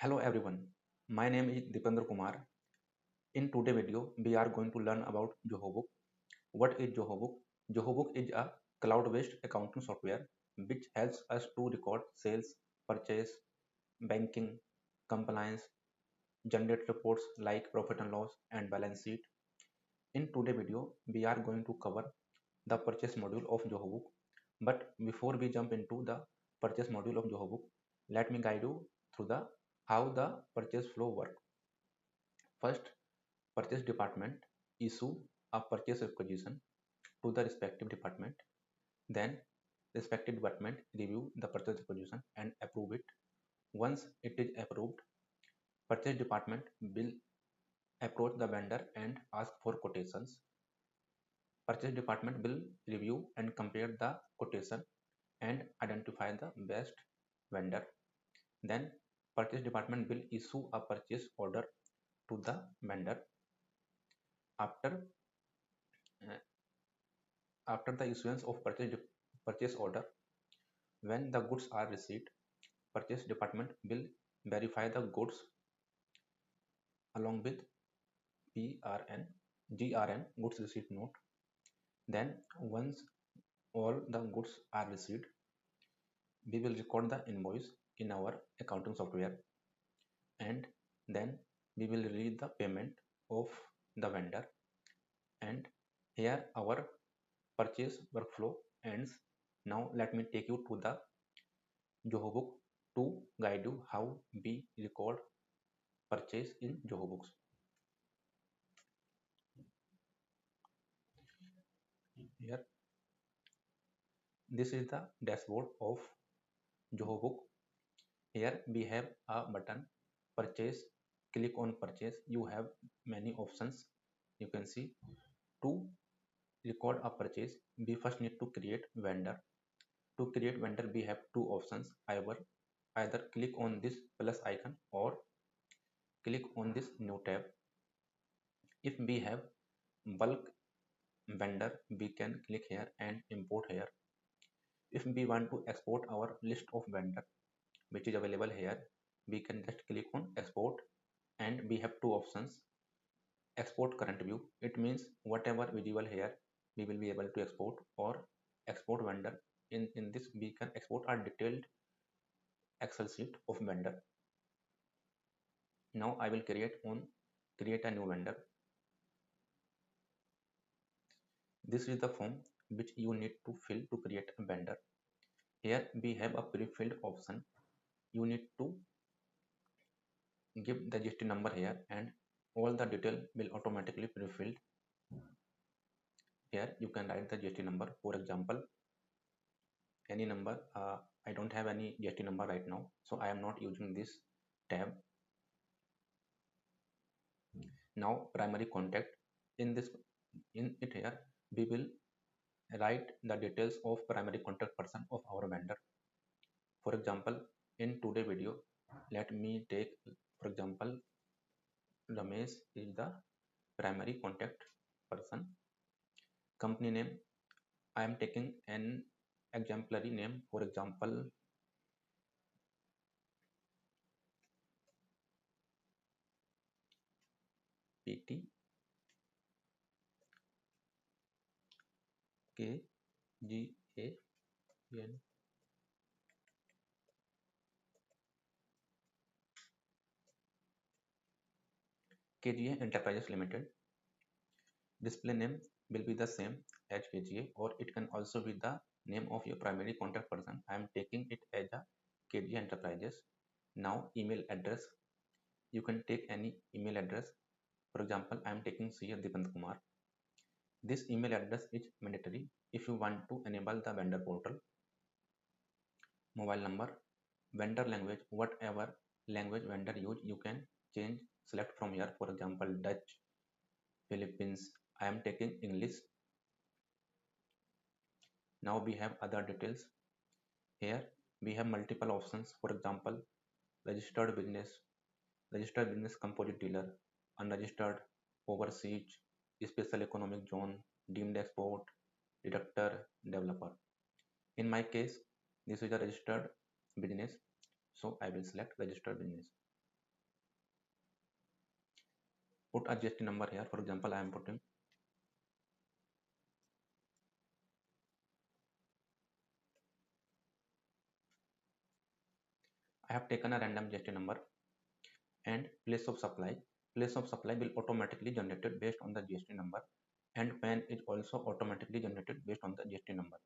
Hello everyone, my name is Dipendra Kumar. In today's video, we are going to learn about Zoho Book. What is Zoho Book? Zoho Book is a cloud-based accounting software which helps us to record sales, purchase, banking, compliance, generate reports like profit and loss and balance sheet. In today's video, we are going to cover the purchase module of Zoho Book. But before we jump into the purchase module of Zoho Book, let me guide you through the how the purchase flow works. First, purchase department issue a purchase requisition to the respective department. Then, respective department review the purchase requisition and approve it. Once it is approved, purchase department will approach the vendor and ask for quotations. Purchase department will review and compare the quotation and identify the best vendor. Then, purchase department will issue a purchase order to the vendor. After uh, after the issuance of purchase order, when the goods are received, purchase department will verify the goods along with PRN, GRN, goods receipt note. Then once all the goods are received, we will record the invoice in our accounting software, and then we will release the payment of the vendor. And here our purchase workflow ends. Now let me take you to the Zoho Book to guide you how we record purchase in Zoho Books. Here, this is the dashboard of Zoho Book. Here we have a button purchase. Click on purchase. You have many options. You can see to record a purchase, we first need to create vendor. To create vendor, we have two options. Either click on this plus icon or click on this new tab. If we have bulk vendor, we can click here and import here. If we want to export our list of vendor which is available here, we can just click on export, and we have two options. Export current view, it means whatever visible here we will be able to export, or export vendor. In this we can export a detailed Excel sheet of vendor. Now I will create a new vendor. This is the form which you need to fill to create a vendor. Here we have a pre-filled option. You need to give the GST number here, and all the detail will automatically pre-filled. Here you can write the GST number, for example any number. I don't have any GST number right now, so I am not using this tab. Now primary contact, in it here we will write the details of primary contact person of our vendor. For example, in today video, let me take, for example, Ramesh is the primary contact person. Company name, I am taking an exemplary name, for example PT KGAN. KGA Enterprises Limited. Display name will be the same as KGA, or it can also be the name of your primary contact person. I am taking it as a KGA Enterprises. Now email address, you can take any email address. For example, I am taking CR Dipendra Kumar. This email address is mandatory if you want to enable the vendor portal. Mobile number, vendor language, whatever language vendor use, you can change, select from here. For example, Dutch, Philippines. I am taking English. Now we have other details. Here we have multiple options. For example, registered business composite dealer, unregistered, overseas, special economic zone, deemed export, deductor, developer. In my case, this is a registered business, so I will select registered business. put a GST number here. For example, I am putting, I have taken a random GST number, and place of supply. Place of supply will automatically generated based on the GST number, and PAN is also automatically generated based on the GST number.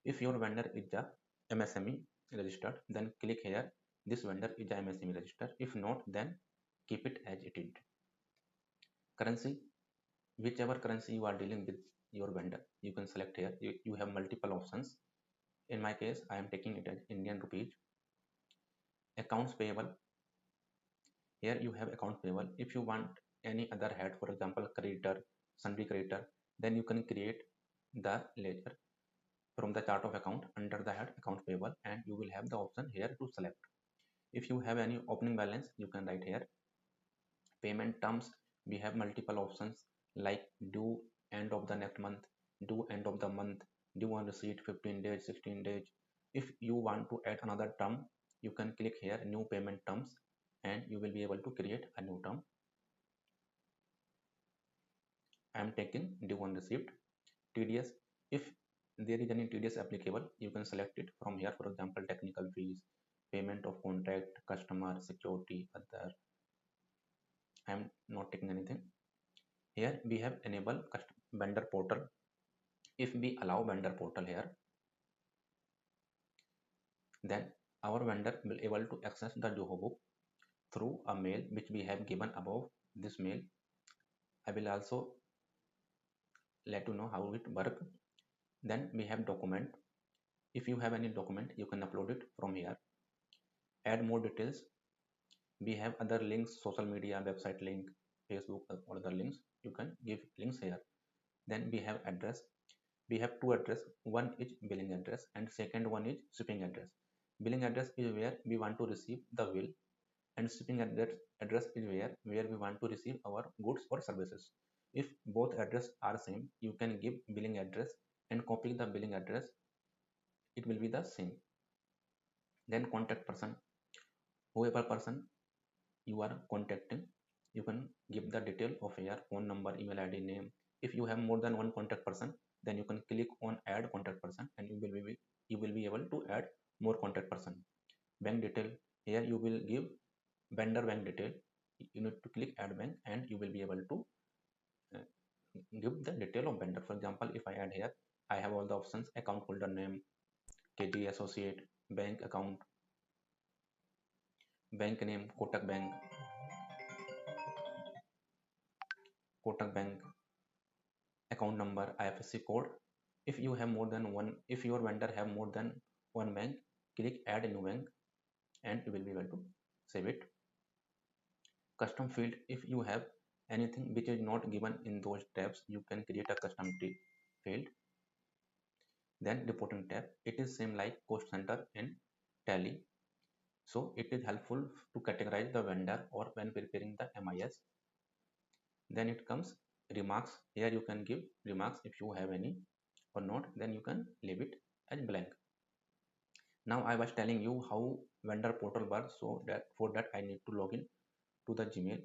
If your vendor is a MSME registered, then click here. This vendor is a MSME registered. If not, then keep it as it is. Currency, whichever currency you are dealing with your vendor, you can select here. You have multiple options. In my case, I am taking it as Indian rupees. Accounts payable. Here you have accounts payable. If you want any other head, for example, creditor, sundry creditor, then you can create the ledger from the chart of account under the head accounts payable, and you will have the option here to select. If you have any opening balance, you can write here. Payment terms, we have multiple options like due end of the next month, due end of the month, due on receipt 15 days, 16 days. If you want to add another term, you can click here new payment terms, and you will be able to create a new term. I am taking due on receipt. TDS, if there is any TDS applicable, you can select it from here. For example, technical fees, payment of contract, customer, security, other. I am not taking anything. Here we have enable vendor portal. If we allow vendor portal here, then our vendor will able to access the Zoho book through a mail which we have given above. This mail, I will also let you know how it works. Then we have document. If you have any document, you can upload it from here. Add more details. We have other links, social media, website link, Facebook, or other links. You can give links here. Then we have address. We have two address. One is billing address and second one is shipping address. Billing address is where we want to receive the bill, and shipping address is where we want to receive our goods or services. If both address are same, you can give billing address and copy the billing address. It will be the same. Then contact person, whoever person you are contacting, you can give the detail of your phone number, email ID, name. If you have more than one contact person, then you can click on add contact person, and you will be able to add more contact person. Bank detail, here you will give vendor bank detail. You need to click add bank, and you will be able to uh, give the detail of vendor. For example, if I add here, I have all the options: account holder name, KG associate, bank account, bank name, Kotak Bank, account number, IFSC code. If you have more than one, if your vendor have more than one bank, click add a new bank, and you will be able to save it. Custom field, if you have anything which is not given in those tabs, you can create a custom field. Then reporting tab, it is same like cost center in Tally. So it is helpful to categorize the vendor or when preparing the MIS. Then it comes remarks. Here you can give remarks if you have any or not, then you can leave it as blank. Now I was telling you how vendor portal works, so that for that I need to log in to the Gmail.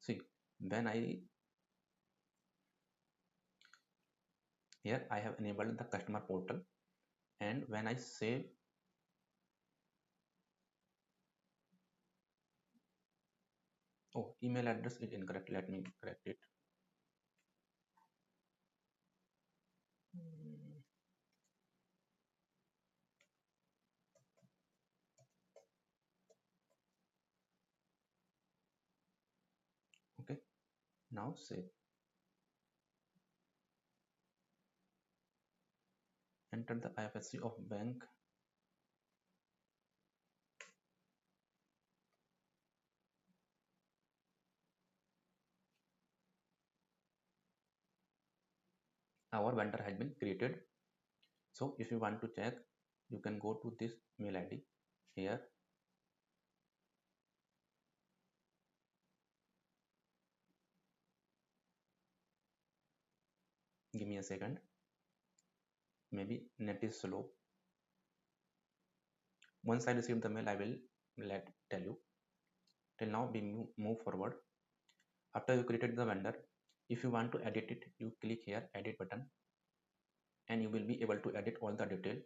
See, when I here I have enabled the customer portal, and when I save, oh, email address is incorrect, let me correct it. Okay, now save. Enter the IFSC of bank. our vendor has been created. So if you want to check, you can go to this mail ID here. Give me a second, maybe net is slow. Once I receive the mail, I will tell you. Till now we move forward. After you created the vendor, if you want to edit it, you click here edit button, and you will be able to edit all the detail,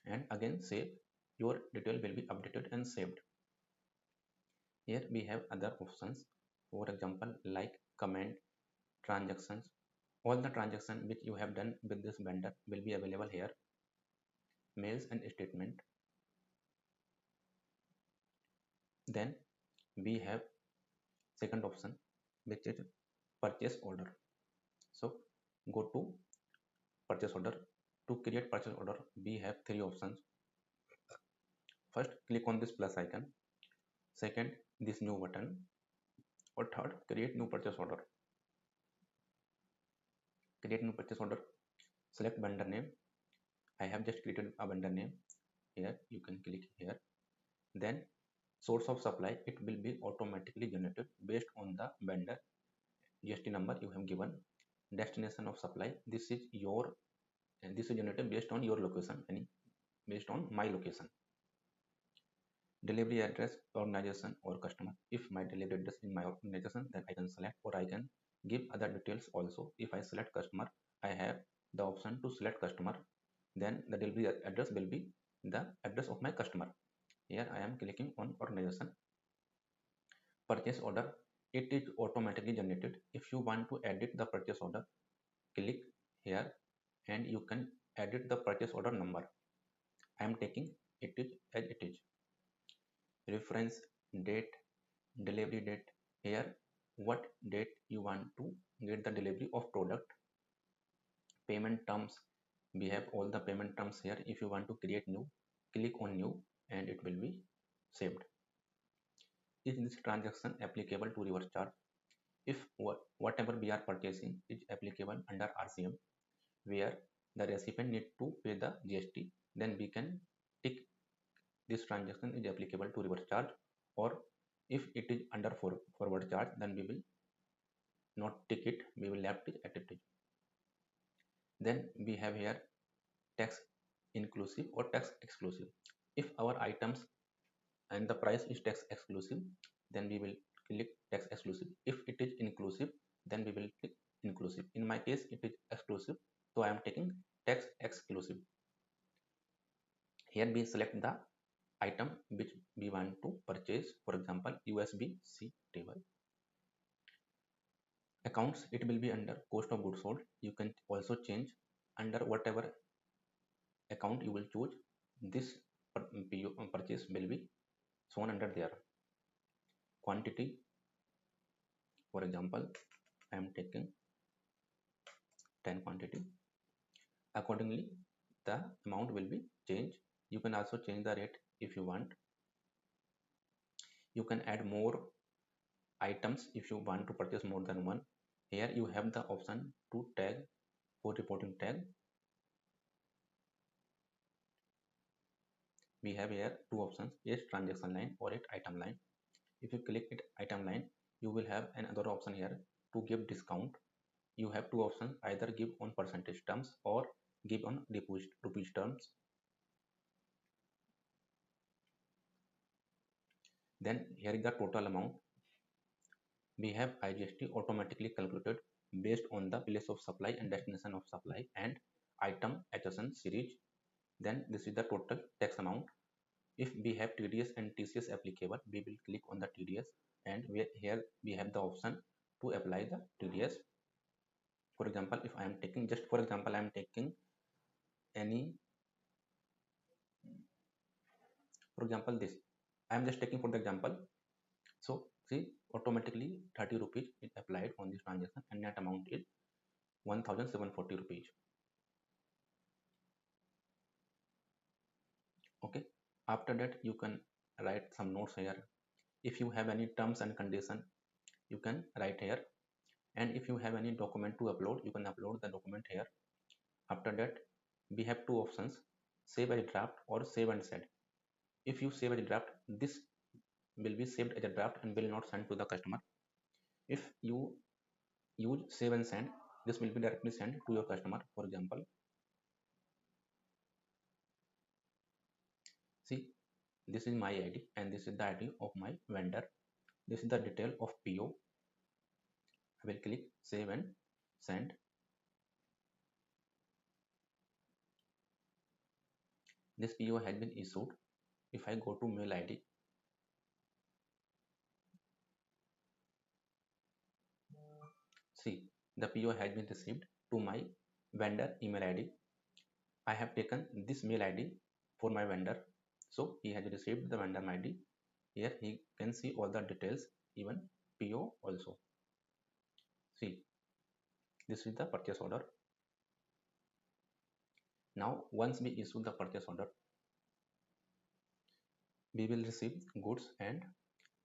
and again save. Your detail will be updated and saved. Here we have other options, for example like comment, transactions. All the transactions which you have done with this vendor will be available here. Mails and statement. Then we have second option, which is purchase order. So go to purchase order. To create purchase order, we have three options. First, click on this plus icon. Second, this new button. Or third, create new purchase order. Create new purchase order. Select vendor name. I have just created a vendor name. Here you can click here. Then source of supply, it will be automatically generated based on the vendor GST number you have given. Destination of supply, this is your, and this is generated based on your location, and based on my location. Delivery address, organization or customer. If my delivery address in my organization, then I can select, or I can give other details also. If I select customer, I have the option to select customer. Then the delivery address will be the address of my customer. Here I am clicking on organization. Purchase order, it is automatically generated. If you want to edit the purchase order, click here and you can edit the purchase order number. I am taking it is as it is. Reference date, delivery date. Here what date you want to get the delivery of product. Payment terms, we have all the payment terms here. If you want to create new, click on new and it will be saved. Is this transaction applicable to reverse charge? If whatever we are purchasing is applicable under RCM, where the recipient need to pay the GST, then we can tick this transaction is applicable to reverse charge. Or if it is under forward charge, then we will not tick it, we will left it at it. Then we have here tax inclusive or tax exclusive. If our items and the price is tax exclusive, then we will click tax exclusive. If it is inclusive, then we will click inclusive. In my case, it is exclusive, so I am taking tax exclusive. Here we select the item which we want to purchase. For example, USB-C table. Accounts, it will be under cost of goods sold. You can also change under whatever account you will choose. This purchase will be shown under there. Quantity, for example, I am taking 10 quantity. Accordingly, the amount will be changed. You can also change the rate if you want. You can add more items if you want to purchase more than one. Here you have the option to tag for reporting tag. We have here two options, yes transaction line or it item line. If you click it item line, you will have another option here to give discount. You have two options, either give on percentage terms or give on rupees terms. Then here is the total amount. We have IGST automatically calculated based on the place of supply and destination of supply and item HSN series. Then this is the total tax amount. If we have TDS and TCS applicable, we will click on the TDS, and here we have the option to apply the TDS. For example, if I am taking, just for example, I am taking any, for example this, I am just taking for the example. So see, automatically 30 rupees is applied on this transaction and net amount is 1740 rupees. Okay, after that you can write some notes here. If you have any terms and condition, you can write here. And if you have any document to upload, you can upload the document here. After that, we have two options: save as draft or save and send. If you save as a draft, this will be saved as a draft and will not send to the customer. If you use save and send, this will be directly sent to your customer. For example, see, this is my ID and this is the ID of my vendor. This is the detail of PO. I will click save and send. This PO has been issued. If I go to mail ID, see, the PO has been received to my vendor email ID. I have taken this mail ID for my vendor. So he has received the vendor ID. Here he can see all the details, even PO also. See, this is the purchase order. Now, once we issue the purchase order, we will receive goods and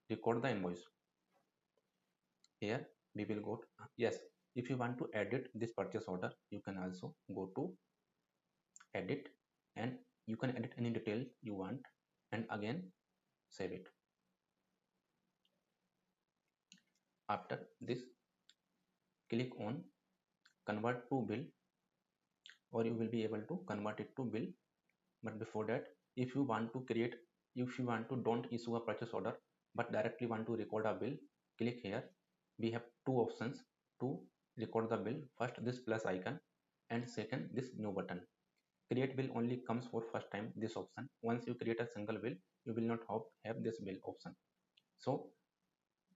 record the invoice. Here we will go to, yes, if you want to edit this purchase order, you can also go to edit and you can edit any detail you want and again save it. After this, click on convert to bill, or you will be able to convert it to bill. But before that, if you want to create, if you want to don't issue a purchase order but directly want to record a bill, click here. We have two options to record the bill: first this plus icon and second this new button. Create bill only comes for first time this option. Once you create a single bill, you will not have this bill option. So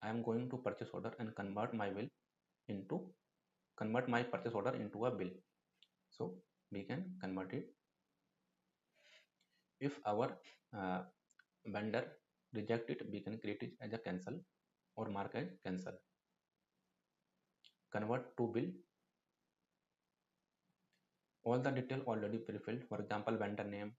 I am going to purchase order and convert my purchase order into a bill. So we can convert it. If our uh, vendor reject it, we can create it as a cancel or mark as cancel. Convert to bill. All the detail already pre-filled. For example, vendor name,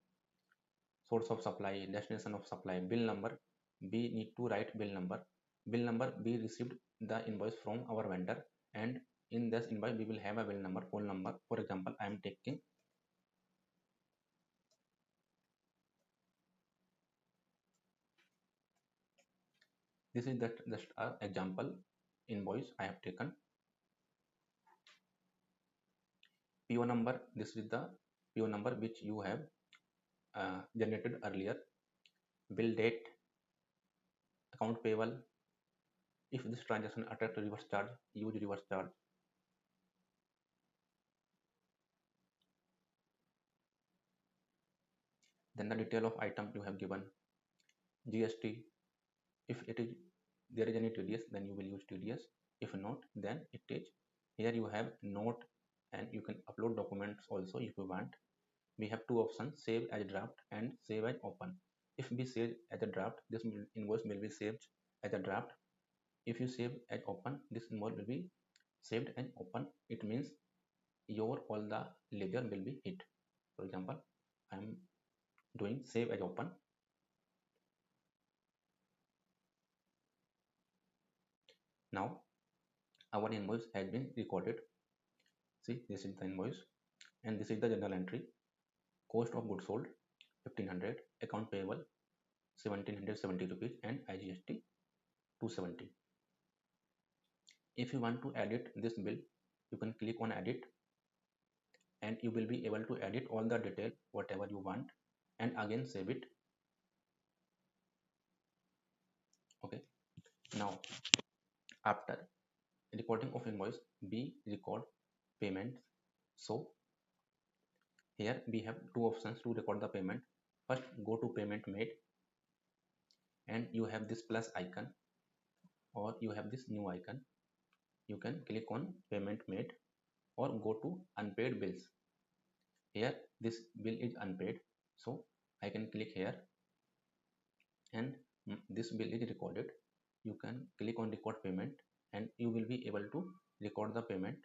source of supply, destination of supply, bill number. We need to write bill number. Bill number, we received the invoice from our vendor, and in this invoice we will have a bill number, phone number. For example, I am taking this is that just a example invoice I have taken. PO number, this is the PO number which you have generated earlier. Bill date, account payable. If this transaction attract reverse charge, use reverse charge. Then the detail of item you have given. GST, if it is there is any TDS, then you will use TDS. If not, then it is. Here you have note and you can upload documents also if you want. We have two options: save as draft and save as open. If we save as a draft, this invoice will be saved as a draft. If you save as open, this invoice will be saved as open. It means your all the ledger will be hit. For example, I am doing save as open. Now our invoice has been recorded. See, this is the invoice and this is the journal entry. Cost of goods sold 1500, account payable 1770 rupees and IGST 270. If you want to edit this bill, you can click on edit and you will be able to edit all the detail whatever you want and again save it. Okay, now after recording of invoice, we record payments. So here we have two options to record the payment. First, go to payment made and you have this plus icon or you have this new icon. You can click on payment made or go to unpaid bills. Here this bill is unpaid, so I can click here and this bill is recorded. You can click on record payment and you will be able to record the payment.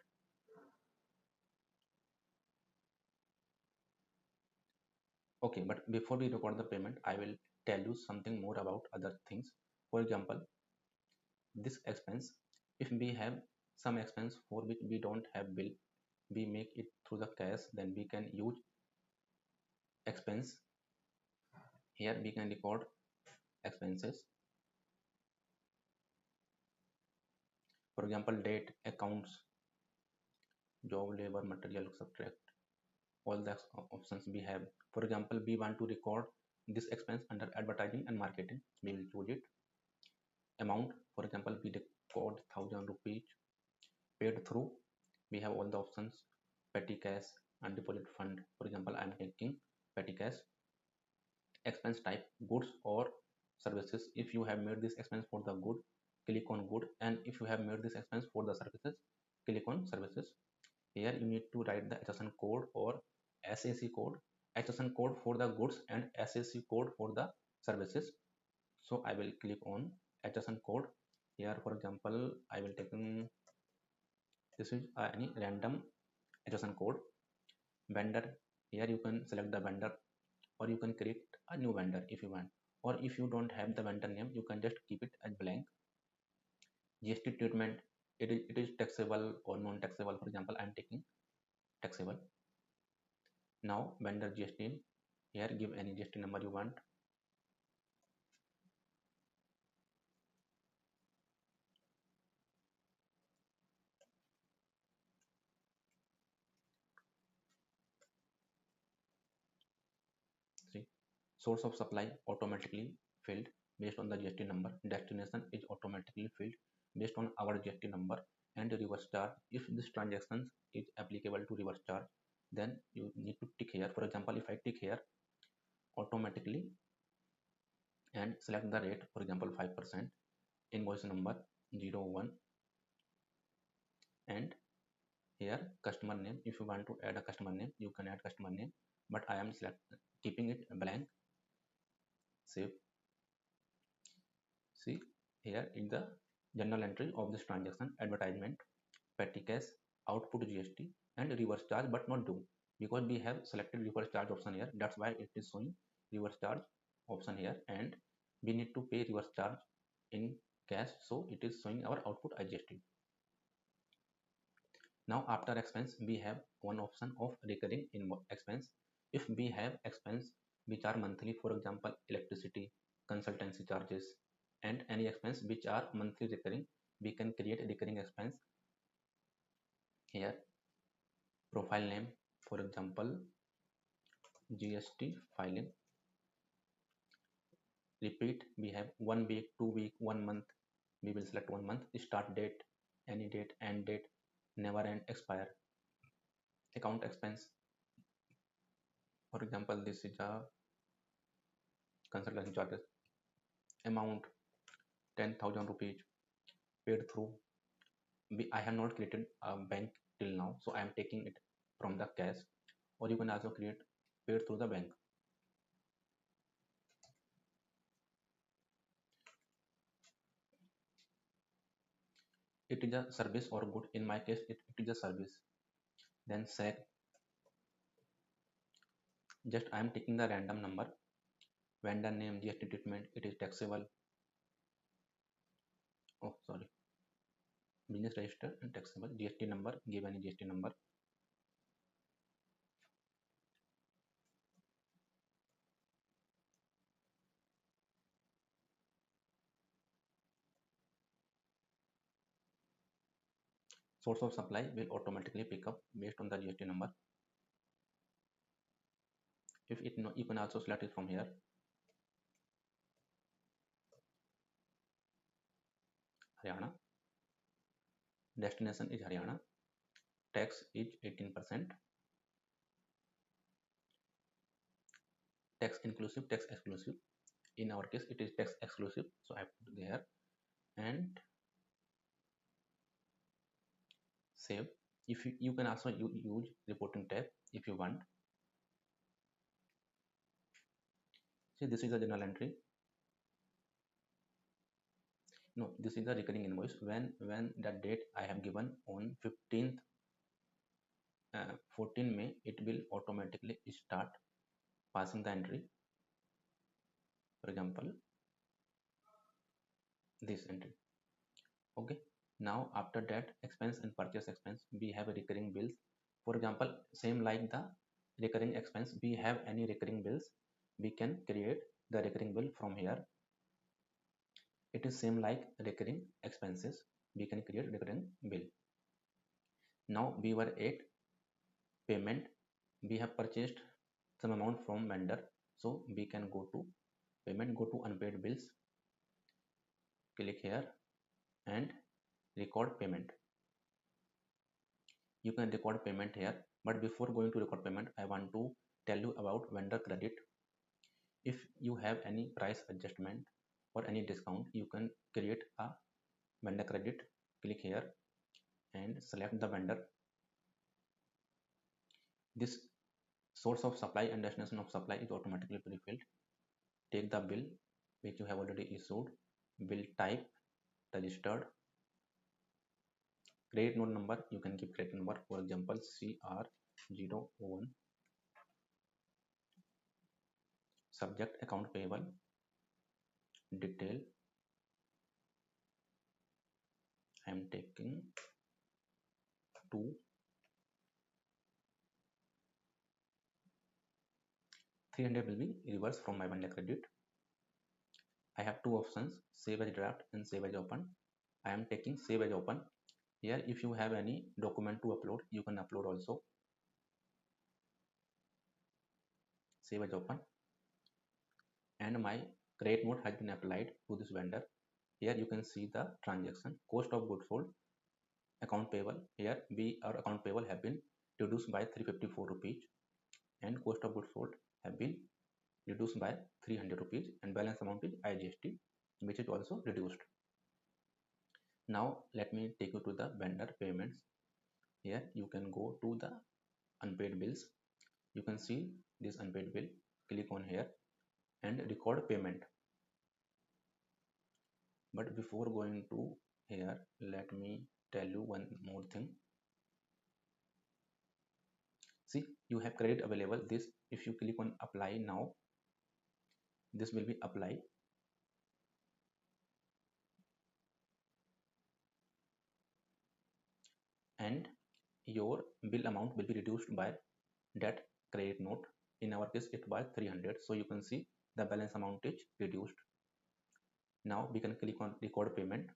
Okay, but before we record the payment, I will tell you something more about other things. For example, this expense, if we have some expense for which we don't have bill, we make it through the cash, then we can use expense. Here we can record expenses. For example, date, accounts, job, labor, material, subtract, all the options we have. For example, we want to record this expense under advertising and marketing. We will choose it. Amount, for example, we record 1000 rupees. Paid through, we have all the options, petty cash and deposit fund. For example, I am taking petty cash. Expense type, goods or services. If you have made this expense for the good, click on good, and if you have made this expense for the services, click on services. Here you need to write the HSN code or SAC code. HSN code for the goods and SAC code for the services. So I will click on HSN code. Here, for example, I will take this is any random HSN code. Vendor, here you can select the vendor, or you can create a new vendor if you want, or if you don't have the vendor name, you can just keep it as blank. GST treatment, it is taxable or non-taxable. For example, I am taking taxable. Now vendor GST, here give any GST number you want. See, source of supply automatically filled based on the GST number. Destination is automatically filled based on our GST number. And reverse charge, if this transaction is applicable to reverse charge, then you need to tick here. For example, if I tick here automatically and select the rate, for example 5%, invoice number 01, and here customer name, if you want to add a customer name, you can add customer name, but I am keeping it blank. Save. See, here in the journal entry of this transaction, advertisement, petty cash, output GST, and reverse charge, but not due, because we have selected reverse charge option here. That's why it is showing reverse charge option here, and we need to pay reverse charge in cash, so it is showing our output as GST. Now after expense, we have one option of recurring in expense. If we have expense which are monthly, for example electricity, consultancy charges, and any expense which are monthly recurring, we can create a recurring expense. Here profile name, for example GST filing. Repeat, we have 1 week, 2 week, 1 month. We will select 1 month. Start date, any date, end date, never end, expire. Account expense, for example this is a consultancy charges. Amount 10,000 rupees. Paid through, I have not created a bank till now, so I am taking it from the cash, or you can also create paid through the bank. It is a service or good. In my case, it is a service. Then SAC, just I am taking the random number. Vendor name, GST treatment, it is taxable. Oh, sorry. Business register and taxable. GST number, give any GST number. Source of supply will automatically pick up based on the GST number. If it no, you can also select it from here. Haryana. Destination is Haryana. Tax is 18%. Tax inclusive, tax exclusive. In our case, it is tax exclusive, so I put there and save. If you can also use reporting tab if you want. See, this is a journal entry. No, this is the recurring invoice. When the date I have given on 15th 14 May, it will automatically start passing the entry. For example, this entry. Okay, Now after that expense and purchase expense, we have a recurring bills. For example, same like the recurring expense, we have any recurring bills, we can create the recurring bill from here. It is same like recurring expenses, we can create recurring bill. Now we were at payment, we have purchased some amount from vendor, so we can go to payment, go to unpaid bills, click here and record payment. You can record payment here, but before going to record payment, I want to tell you about vendor credit. If you have any price adjustment or any discount, you can create a vendor credit. Click here and select the vendor. This source of supply and destination of supply is automatically pre-filled. Take the bill which you have already issued, bill type registered, credit note number, you can give credit number, for example CR01, subject account payable, detail, I am taking 2, 300 will be reversed from my vendor credit. I have two options, save as draft and save as open. I am taking save as open. Here if you have any document to upload, you can upload also. Save as open. And my credit note has been applied to this vendor. Here you can see the transaction, cost of goods sold, account payable. Here our account payable have been reduced by 354 rupees and cost of goods sold have been reduced by 300 rupees and balance amount is IGST, which is also reduced. Now let me take you to the vendor payments. Here you can go to the unpaid bills. You can see this unpaid bill. Click on here and record payment. But before going to here, let me tell you one more thing. See, you have credit available. This, if you click on apply now, this will be apply. And your bill amount will be reduced by that credit note. In our case, it was 300. So you can see the balance amount is reduced. Now we can click on record payment.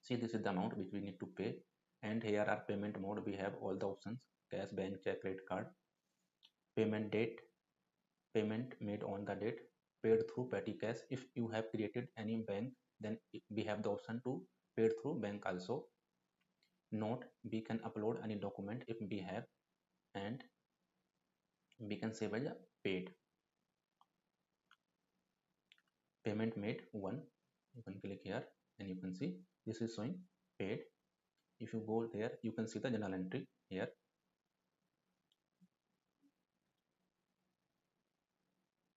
See, this is the amount which we need to pay. And here are payment mode. We have all the options: cash, bank, check, credit card. Payment date, payment made on the date, paid through petty cash. If you have created any bank, then we have the option to paid through bank also. Note, we can upload any document if we have, and we can save as a paid. Payment made 1, you can click here and you can see this is showing paid. If you go there, you can see the journal entry here.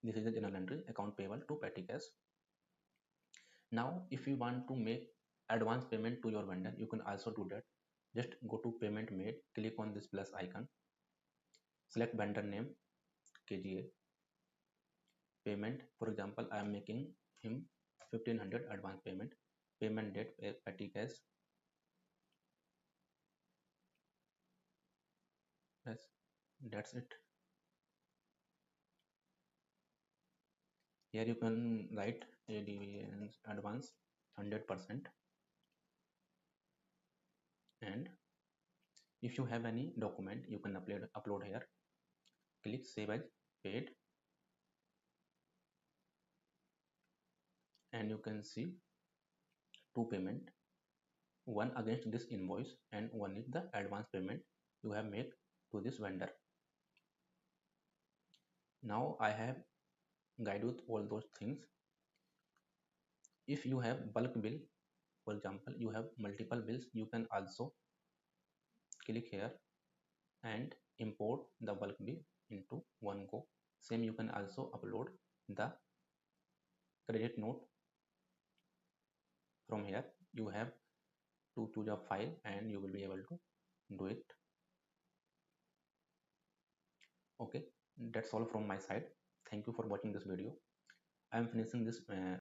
This is the journal entry, account payable to petty cash. Now if you want to make advance payment to your vendor, you can also do that. Just go to payment made, click on this plus icon, select vendor name KGA, payment, for example I am making him 1500 advance payment, payment date petty cash. Yes, that's it. Here you can write advance 100%, and if you have any document, you can upload here. Click save as paid, and you can see two payment, one against this invoice and one is the advance payment you have made to this vendor. Now I have guided with all those things. If you have bulk bill, for example you have multiple bills, you can also click here and import the bulk bill into one go. Same, you can also upload the credit note from here. You have to choose a file and you will be able to do it. Okay, that's all from my side. Thank you for watching this video. I am finishing this